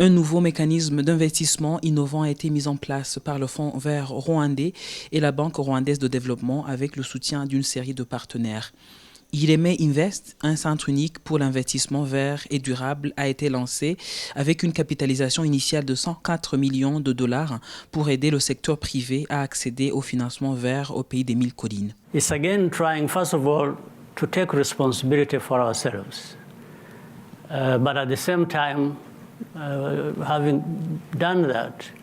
Un nouveau mécanisme d'investissement innovant a été mis en place par le Fonds vert rwandais et la Banque rwandaise de développement avec le soutien d'une série de partenaires. Ireme Invest, un centre unique pour l'investissement vert et durable, a été lancé avec une capitalisation initiale de 104 millions de dollars pour aider le secteur privé à accéder au financement vert au pays des 1000 collines. It's again trying, first of all, to take responsibility for ourselves. But at the same time, having done that,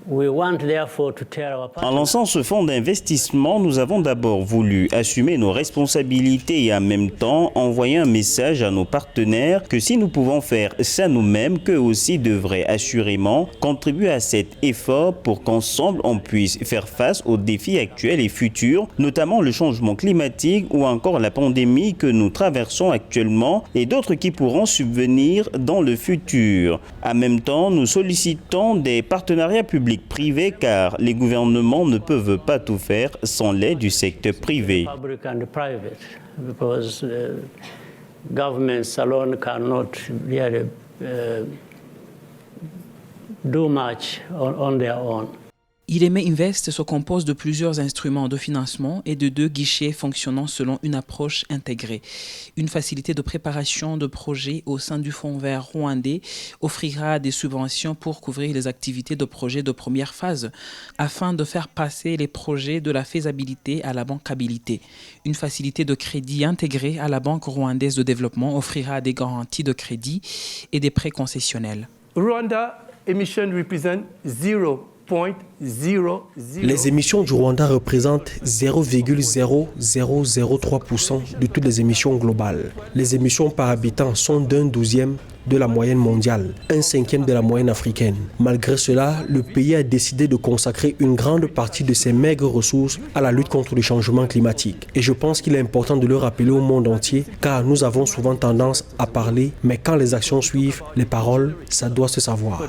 we want therefore to tell our partners. En lançant ce fonds d'investissement, nous avons d'abord voulu assumer nos responsabilités et en même temps envoyer un message à nos partenaires que si nous pouvons faire ça nous-mêmes, qu'eux aussi devraient assurément contribuer à cet effort pour qu'ensemble on puisse faire face aux défis actuels et futurs, notamment le changement climatique ou encore la pandémie que nous traversons actuellement et d'autres qui pourront subvenir dans le futur. En même temps, nous sollicitons des partenariats publics privés car les gouvernements ne peuvent pas tout faire sans l'aide du secteur privé. Public and private, because governments alone cannot really do much on their own. Ireme Invest se compose de plusieurs instruments de financement et de 2 guichets fonctionnant selon une approche intégrée. Une facilité de préparation de projets au sein du Fonds vert rwandais offrira des subventions pour couvrir les activités de projets de première phase afin de faire passer les projets de la faisabilité à la bancabilité. Une facilité de crédit intégrée à la Banque rwandaise de développement offrira des garanties de crédit et des prêts concessionnels. Rwanda emission represent 0.00. Les émissions du Rwanda représentent 0,0003% de toutes les émissions globales. Les émissions par habitant sont d'1/12e de la moyenne mondiale, 1/5e de la moyenne africaine. Malgré cela, le pays a décidé de consacrer une grande partie de ses maigres ressources à la lutte contre le changement climatique. Et je pense qu'il est important de le rappeler au monde entier, car nous avons souvent tendance à parler, mais quand les actions suivent les paroles, ça doit se savoir.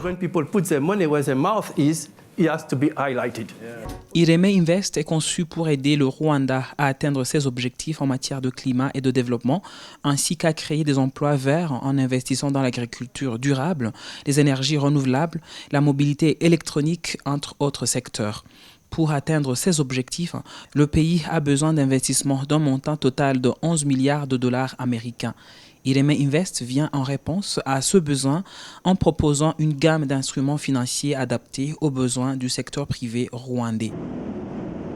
Ireme Invest est conçu pour aider le Rwanda à atteindre ses objectifs en matière de climat et de développement, ainsi qu'à créer des emplois verts en investissant dans l'agriculture durable, les énergies renouvelables, la mobilité électronique, entre autres secteurs. Pour atteindre ces objectifs, le pays a besoin d'investissements d'un montant total de 11 milliards de dollars américains. Ireme Invest vient en réponse à ce besoin en proposant une gamme d'instruments financiers adaptés aux besoins du secteur privé rwandais.